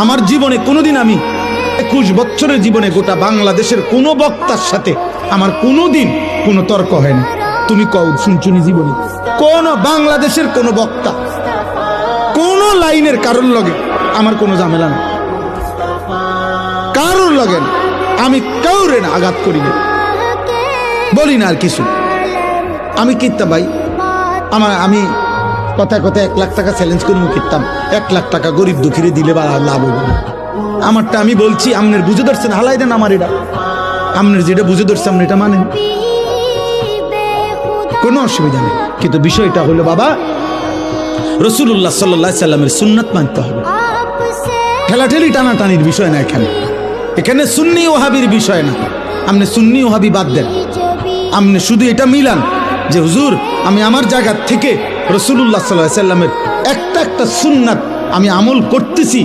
আমার জীবনে কোনোদিন আমি 21 বছরের জীবনে গোটা বাংলাদেশের কোনো বক্তার সাথে আমার কোনোদিন কোনো তর্ক হয়নি। তুমি কও শুনছুনি জীবনে কোন বাংলাদেশের কোন বক্তা কোন লাইনের কারোর লগে আমার কোনো ঝামেলা না, কারোর লগে না। আমি কাউরে না আঘাত করি না, বলি না আর কিছু। আমি কিনতাম ভাই, আমি কথায় কথায় 1 লাখ টাকা চ্যালেঞ্জ করে কিনতাম, 1 লাখ টাকা গরিব দুঃখীরে দিলে বা লাভ হবে না। আমারটা আমি বলছি, আমনের বুঝে ধরছেন, হালাই দেন আমার এটা, আমনের যেটা বুঝে ধরছে আপনি এটা মানেন, কোনো অসুবিধা নেই। কিন্তু বিষয়টা হলো বাবা, রাসূলুল্লাহ সাল্লাল্লাহু আলাইহি সাল্লামের সুন্নাত মানতে হবে। ঠেলাঠেলি টানাটানির বিষয় না এখানে, এখানে সুন্নি ওয়াহাবির বিষয় না। আপনি সুন্নি ওয়াহাবি বাদ দেন, আপনি শুধু এটা মিলান যে হুজুর আমি আমার জায়গা থেকে রাসূলুল্লাহ সাল্লাল্লাহু আলাইহি সাল্লামের একটা সুন্নাত আমি আমল করতেছি,